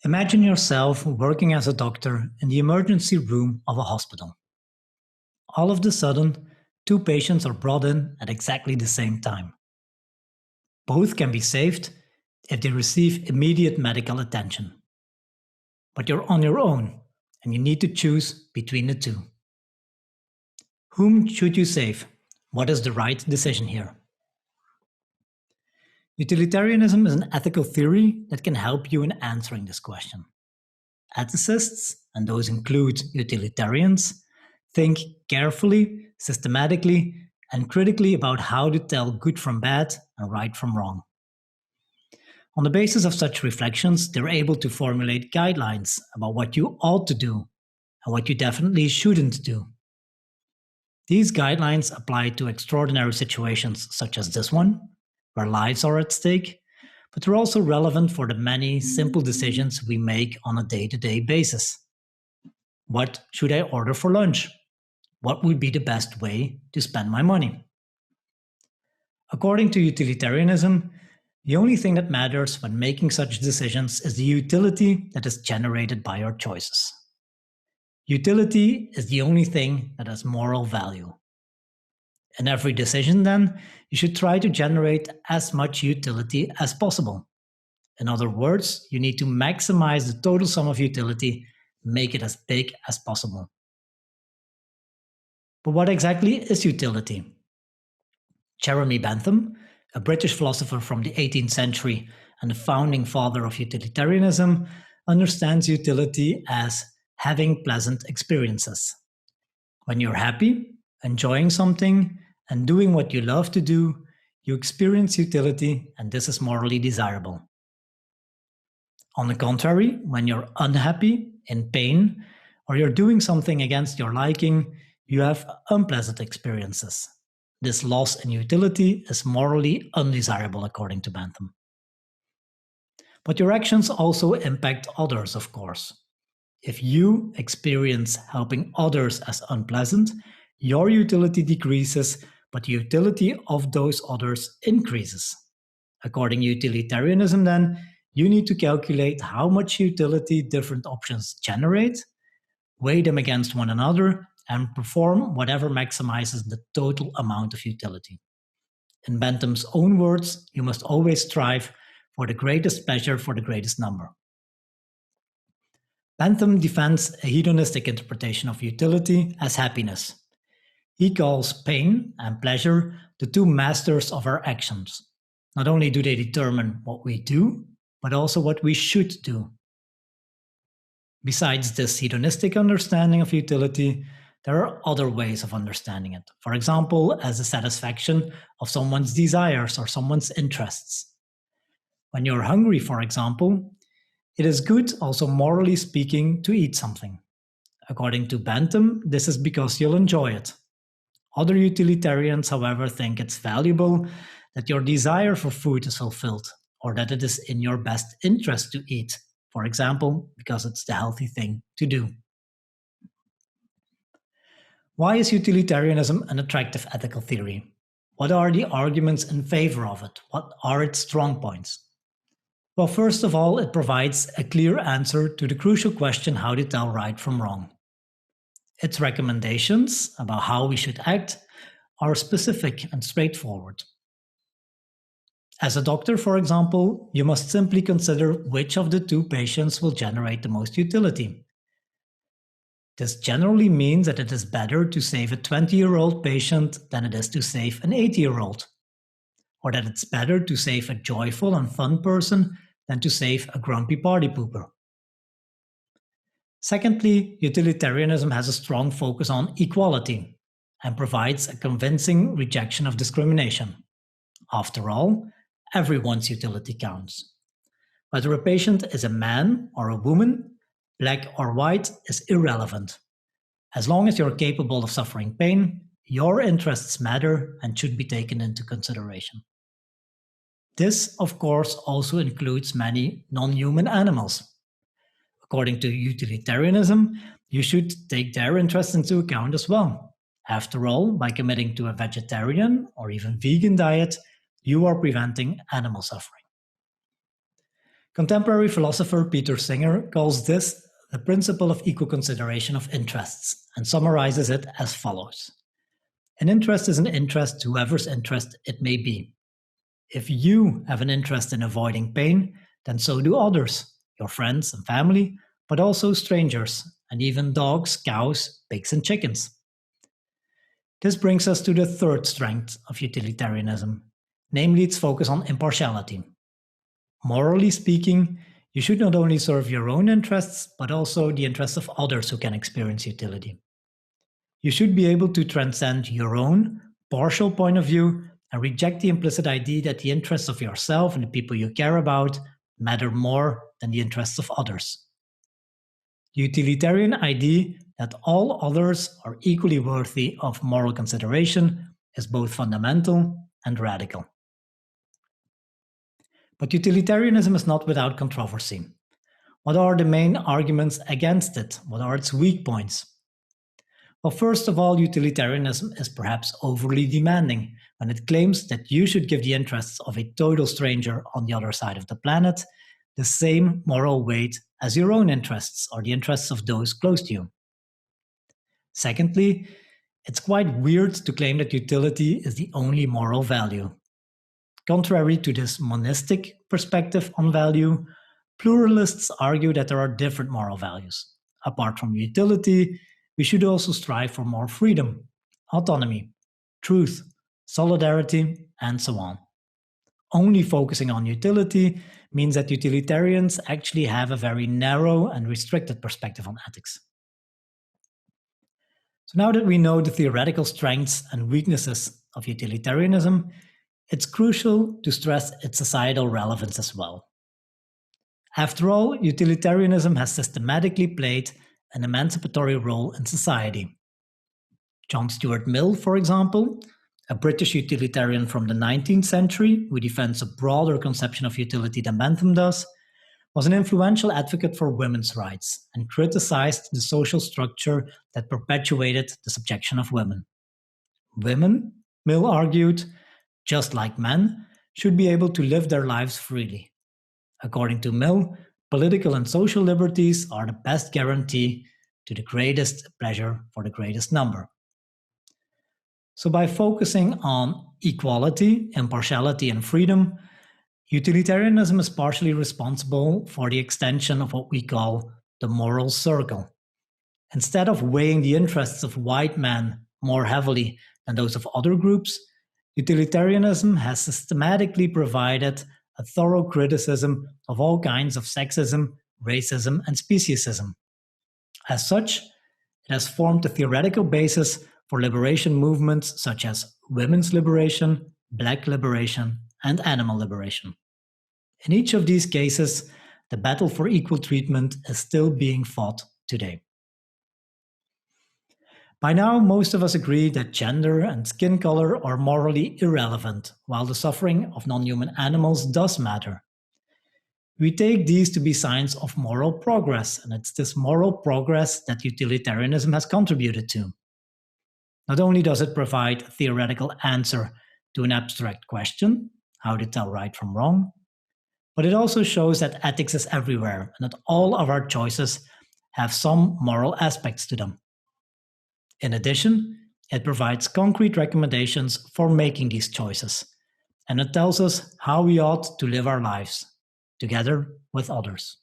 Imagine yourself working as a doctor in the emergency room of a hospital. All of a sudden, two patients are brought in at exactly the same time. Both can be saved if they receive immediate medical attention. But you're on your own and you need to choose between the two. Whom should you save? What is the right decision here? Utilitarianism is an ethical theory that can help you in answering this question. Ethicists, and those include utilitarians, think carefully, systematically, and critically about how to tell good from bad and right from wrong. On the basis of such reflections, they're able to formulate guidelines about what you ought to do and what you definitely shouldn't do. These guidelines apply to extraordinary situations such as this one, where lives are at stake, but they're also relevant for the many simple decisions we make on a day-to-day basis. What should I order for lunch? What would be the best way to spend my money? According to utilitarianism, the only thing that matters when making such decisions is the utility that is generated by our choices. Utility is the only thing that has moral value. In every decision, then, you should try to generate as much utility as possible. In other words, you need to maximize the total sum of utility, make it as big as possible. But what exactly is utility? Jeremy Bentham, a British philosopher from the 18th century and the founding father of utilitarianism, understands utility as having pleasant experiences. When you're happy, enjoying something, and doing what you love to do, you experience utility, and this is morally desirable. On the contrary, when you're unhappy, in pain, or you're doing something against your liking, you have unpleasant experiences. This loss in utility is morally undesirable, according to Bentham. But your actions also impact others, of course. If you experience helping others as unpleasant, your utility decreases, but the utility of those others increases. According to utilitarianism, then, you need to calculate how much utility different options generate, weigh them against one another, and perform whatever maximizes the total amount of utility. In Bentham's own words, you must always strive for the greatest pleasure for the greatest number. Bentham defends a hedonistic interpretation of utility as happiness. He calls pain and pleasure the two masters of our actions. Not only do they determine what we do, but also what we should do. Besides this hedonistic understanding of utility, there are other ways of understanding it. For example, as the satisfaction of someone's desires or someone's interests. When you're hungry, for example, it is good, also morally speaking, to eat something. According to Bentham, this is because you'll enjoy it. Other utilitarians, however, think it's valuable that your desire for food is fulfilled, or that it is in your best interest to eat, for example, because it's the healthy thing to do. Why is utilitarianism an attractive ethical theory? What are the arguments in favor of it? What are its strong points? Well, first of all, it provides a clear answer to the crucial question how to tell right from wrong. Its recommendations about how we should act are specific and straightforward. As a doctor, for example, you must simply consider which of the two patients will generate the most utility. This generally means that it is better to save a 20-year-old patient than it is to save an 80-year-old, or that it's better to save a joyful and fun person than to save a grumpy party pooper. Secondly, utilitarianism has a strong focus on equality and provides a convincing rejection of discrimination. After all, everyone's utility counts. Whether a patient is a man or a woman, black or white is irrelevant. As long as you're capable of suffering pain, your interests matter and should be taken into consideration. This, of course, also includes many non-human animals. According to utilitarianism, you should take their interests into account as well. After all, by committing to a vegetarian or even vegan diet, you are preventing animal suffering. Contemporary philosopher Peter Singer calls this the principle of equal consideration of interests and summarizes it as follows. An interest is an interest to whoever's interest it may be. If you have an interest in avoiding pain, then so do others, your friends and family, but also strangers, and even dogs, cows, pigs, and chickens. This brings us to the third strength of utilitarianism, namely its focus on impartiality. Morally speaking, you should not only serve your own interests, but also the interests of others who can experience utility. You should be able to transcend your own partial point of view and reject the implicit idea that the interests of yourself and the people you care about matter more than the interests of others. The utilitarian idea that all others are equally worthy of moral consideration is both fundamental and radical. But utilitarianism is not without controversy. What are the main arguments against it? What are its weak points? Well, first of all, utilitarianism is perhaps overly demanding when it claims that you should give the interests of a total stranger on the other side of the planet the same moral weight as your own interests or the interests of those close to you. Secondly, it's quite weird to claim that utility is the only moral value. Contrary to this monistic perspective on value, pluralists argue that there are different moral values. Apart from utility, we should also strive for more freedom, autonomy, truth, solidarity, and so on. Only focusing on utility means that utilitarians actually have a very narrow and restricted perspective on ethics. So now that we know the theoretical strengths and weaknesses of utilitarianism, it's crucial to stress its societal relevance as well. After all, utilitarianism has systematically played an emancipatory role in society. John Stuart Mill, for example, a British utilitarian from the 19th century who defends a broader conception of utility than Bentham does, was an influential advocate for women's rights and criticized the social structure that perpetuated the subjection of women. Women, Mill argued, just like men, should be able to live their lives freely. According to Mill, political and social liberties are the best guarantee to the greatest pleasure for the greatest number. So by focusing on equality, impartiality, and freedom, utilitarianism is partially responsible for the extension of what we call the moral circle. Instead of weighing the interests of white men more heavily than those of other groups, utilitarianism has systematically provided a thorough criticism of all kinds of sexism, racism, and speciesism. As such, it has formed a theoretical basis for liberation movements such as women's liberation, black liberation, and animal liberation. In each of these cases, the battle for equal treatment is still being fought today. By now, most of us agree that gender and skin color are morally irrelevant, while the suffering of non-human animals does matter. We take these to be signs of moral progress, and it's this moral progress that utilitarianism has contributed to. Not only does it provide a theoretical answer to an abstract question, how to tell right from wrong, but it also shows that ethics is everywhere and that all of our choices have some moral aspects to them. In addition, it provides concrete recommendations for making these choices, and it tells us how we ought to live our lives, together with others.